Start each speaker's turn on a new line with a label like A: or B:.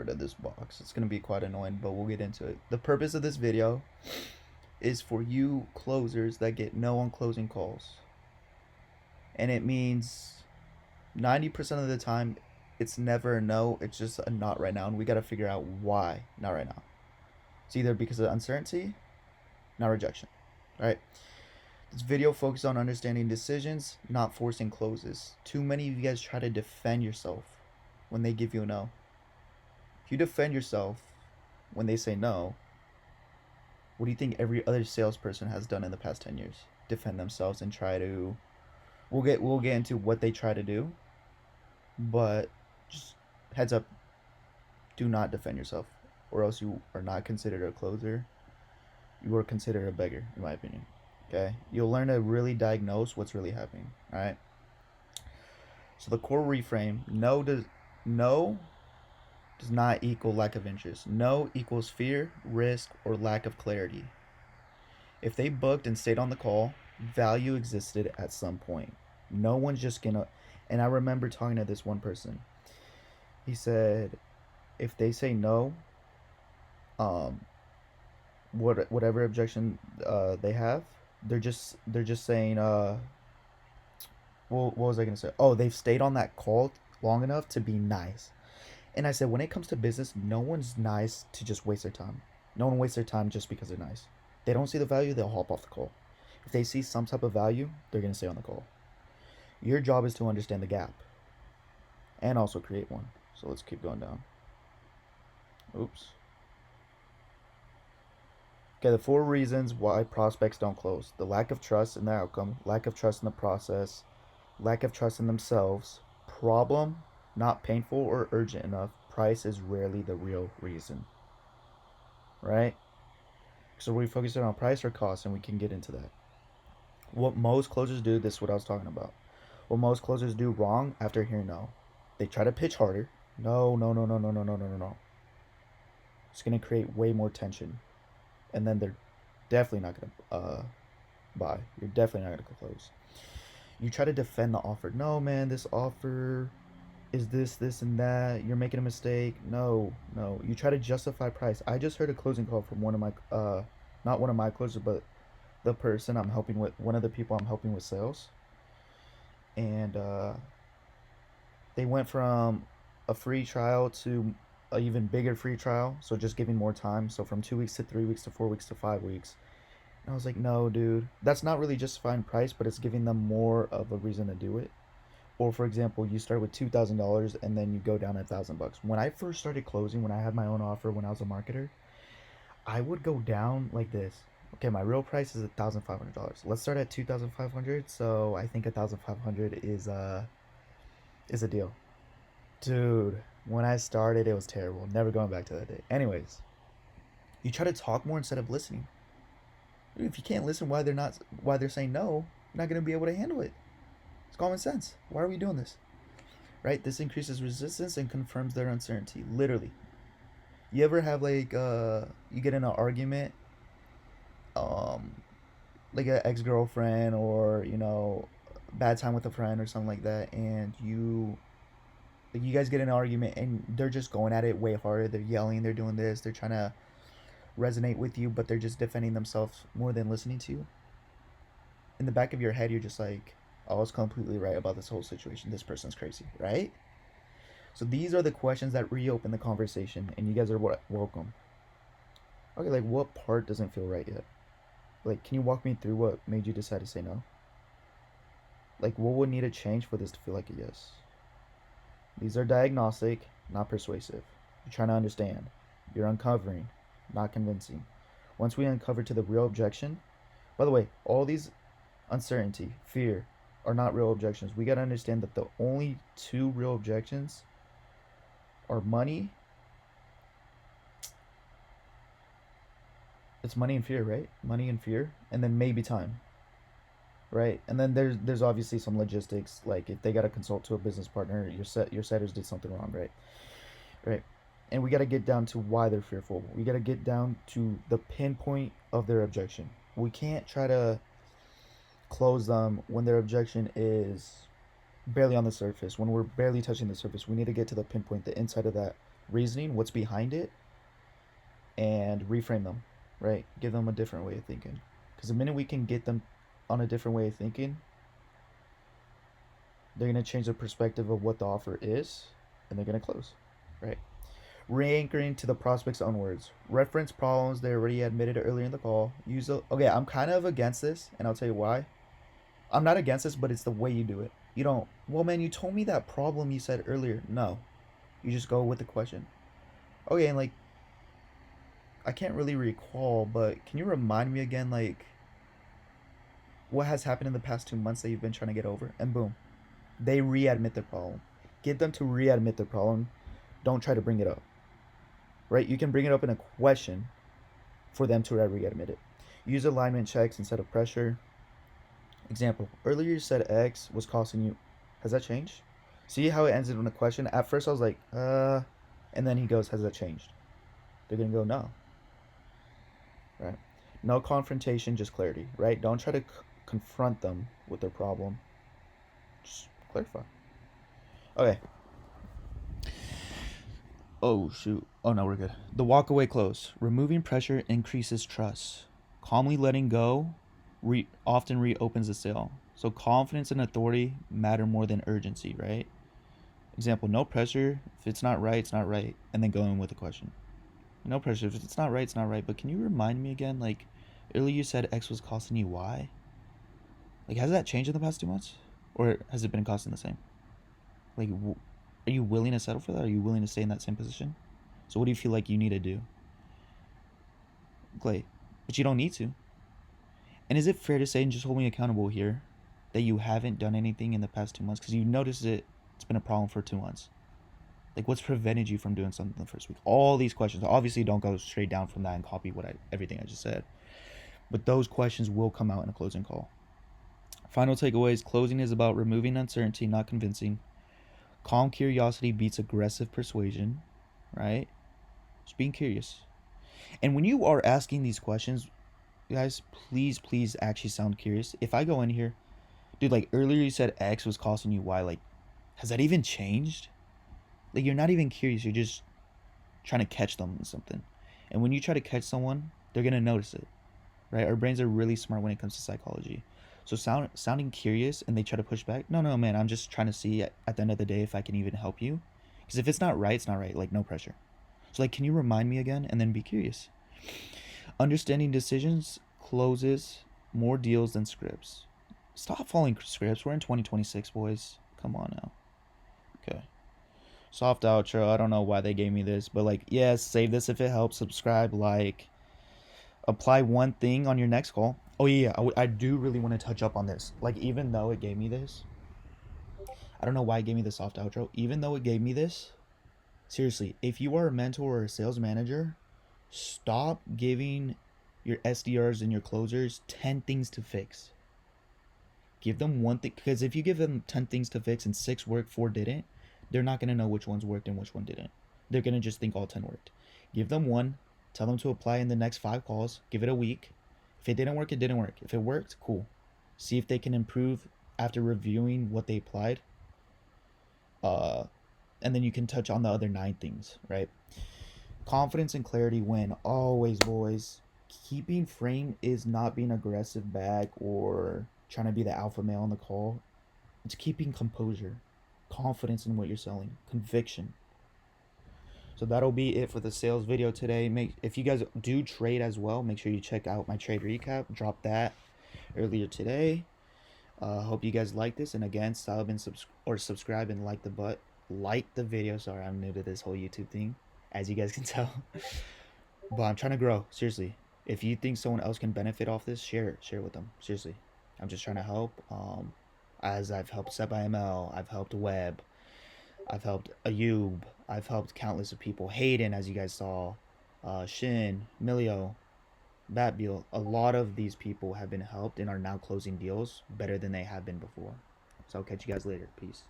A: rid of this box. It's going to be quite annoying, but we'll get into it. The purpose of this video is for you closers that get no on closing calls. And it means 90% of the time, it's never a no, it's just a not right now. And we got to figure out why not right now. It's either because of uncertainty, not rejection. All right. This video focuses on understanding decisions, not forcing closes. Too many of you guys try to defend yourself when they give you a no. If you defend yourself when they say no, what do you think every other salesperson has done in the past 10 years? Defend themselves and try to. We'll get into what they try to do, but just heads up, do not defend yourself, or else you are not considered a closer. You are considered a beggar, in my opinion. Okay, you'll learn to really diagnose what's really happening. All right. So the core reframe: no does not equal lack of interest. No equals fear, risk, or lack of clarity. If they booked and stayed on the call, value existed at some point. No one's just gonna. And I remember talking to this one person. He said, if they say no, whatever objection they have, they're just saying well, what was I gonna say? Oh, they've stayed on that call long enough to be nice. And I said, when it comes to business, no one's nice to just waste their time. No one wastes their time just because they're nice. They don't see the value, they'll hop off the call. If they see some type of value, they're gonna stay on the call. Your job is to understand the gap and also create one. So let's keep going down. Oops. Okay, the 4 reasons why prospects don't close: the lack of trust in the outcome, lack of trust in the process, lack of trust in themselves, problem, not painful or urgent enough, price is rarely the real reason. Right? So we focus on price or cost, and we can get into that. What most closers do, this is what I was talking about. What most closers do wrong after hearing no: they try to pitch harder. No. It's going to create way more tension. And then they're definitely not going to buy. You're definitely not going to close. You try to defend the offer. No, man, this offer is this, and that. You're making a mistake. No. You try to justify price. I just heard a closing call from one of my, not one of my closers, but the person I'm helping with, one of the people I'm helping with sales. And they went from a free trial to an even bigger free trial. So just giving more time. So from 2 weeks to 3 weeks to 4 weeks to 5 weeks. And I was like, no, dude, that's not really justifying price, but it's giving them more of a reason to do it. Or for example, you start with $2,000 and then you go down $1,000. When I first started closing, when I had my own offer, when I was a marketer, I would go down like this. Okay, my real price is $1,500. Let's start at 2,500. So I think 1,500 is a deal. Dude, when I started, it was terrible. Never going back to that day. Anyways, you try to talk more instead of listening. Dude, if you can't listen why they're saying no, you're not gonna be able to handle it. It's common sense. Why are we doing this? Right? This increases resistance and confirms their uncertainty. Literally. You ever have like you get in an argument, like an ex-girlfriend, or bad time with a friend or something like that, and you guys get in an argument and they're just going at it way harder. They're yelling, they're doing this, they're trying to resonate with you, but they're just defending themselves more than listening to you. In the back of your head, you're just like, I was completely right about this whole situation. This person's crazy, right? So these are the questions that reopen the conversation, and you guys are welcome. Okay, like what part doesn't feel right yet? Like, can you walk me through what made you decide to say no? Like, what would need to change for this to feel like a yes? These are diagnostic, not persuasive. You're trying to understand. You're uncovering, not convincing. Once we uncover to the real objection, by the way, all these uncertainty, fear, are not real objections. We got to understand that the only 2 real objections are money. It's money and fear, right? Money and fear, and then maybe time, right? And then there's obviously some logistics, like if they got to consult to a business partner, your setters did something wrong, right? And we got to get down to why they're fearful. We got to get down to the pinpoint of their objection. We can't try to close them when their objection is barely on the surface. When we're barely touching the surface, we need to get to the pinpoint, the inside of that reasoning, what's behind it, and reframe them, right? Give them a different way of thinking. Because the minute we can get them on a different way of thinking, they're going to change their perspective of what the offer is, and they're going to close, right? Re-anchoring to the prospect's own words. Reference problems they already admitted earlier in the call. Okay, I'm kind of against this, and I'll tell you why. I'm not against this, but it's the way you do it. You don't, well, man, you told me that problem you said earlier. No. You just go with the question. Okay, and like, I can't really recall, but can you remind me again, like, what has happened in the past 2 months that you've been trying to get over? And boom, they readmit their problem. Get them to readmit their problem. Don't try to bring it up. Right? You can bring it up in a question for them to readmit it. Use alignment checks instead of pressure. Example, earlier you said X was costing you. Has that changed? See how it ends in a question? At first I was like, and then he goes, has that changed? They're going to go, no. Right? No confrontation, just clarity, right? Don't try to confront them with their problem. Just clarify. Okay. Oh, shoot. Oh, no, we're good. The walkaway close. Removing pressure increases trust. Calmly letting go often reopens the sale. So confidence and authority matter more than urgency, right? Example, no pressure. If it's not right, it's not right. And then going with the question. No pressure. If it's not right, it's not right. But can you remind me again? Like, earlier you said X was costing you Y. Like, has that changed in the past 2 months? Or has it been costing the same? Like, are you willing to settle for that? Are you willing to stay in that same position? So what do you feel like you need to do? Clay, but you don't need to. And is it fair to say, and just hold me accountable here, that you haven't done anything in the past 2 months? Because you noticed it's been a problem for 2 months. Like, what's prevented you from doing something the first week? All these questions. Obviously, don't go straight down from that and copy everything I just said. But those questions will come out in a closing call. Final takeaways. Closing is about removing uncertainty, not convincing. Calm curiosity beats aggressive persuasion, right? Just being curious. And when you are asking these questions, guys, please actually sound curious. If I go in here, dude, like earlier you said X was costing you Y, like, has that even changed? Like, you're not even curious, you're just trying to catch them in something. And when you try to catch someone, they're gonna notice it, right? Our brains are really smart when it comes to psychology. So sounding curious and they try to push back. No, man, I'm just trying to see at the end of the day if I can even help you. Because if it's not right, it's not right. Like, no pressure. So, like, can you remind me again? And then be curious. Understanding decisions closes more deals than scripts. Stop following scripts. We're in 2026, boys. Come on now. Okay. Soft outro. I don't know why they gave me this, but like, yes, save this if it helps. Subscribe, like, apply one thing on your next call. Oh yeah, I do really want to touch up on this. Like, even though it gave me this, I don't know why it gave me the soft outro. Even though it gave me this, seriously, if you are a mentor or a sales manager, stop giving your SDRs and your closers 10 things to fix. Give them one thing, because if you give them 10 things to fix and 6 worked, 4 didn't, they're not going to know which ones worked and which one didn't. They're going to just think all 10 worked. Give them one, tell them to apply in the next 5 calls, give it a week. If it didn't work, it didn't work. If it worked, cool. See if they can improve after reviewing what they applied. And then you can touch on the other 9 things, right? Confidence and clarity win. Always, boys. Keeping frame is not being aggressive back or trying to be the alpha male on the call. It's keeping composure, confidence in what you're selling, conviction. So that'll be it for the sales video today. If you guys do trade as well, make sure you check out my trade recap. Dropped that earlier today. Hope you guys like this, and again, subscribe and like the video. Sorry, I'm new to this whole YouTube thing, as you guys can tell. But I'm trying to grow. Seriously, if you think someone else can benefit off this, share with them. Seriously, I'm just trying to help. As I've helped SEPA ML, I've helped Web, I've helped Ayub, I've helped countless of people. Hayden, as you guys saw, Shin, Milio, Batbeal. A lot of these people have been helped and are now closing deals better than they have been before. So I'll catch you guys later. Peace.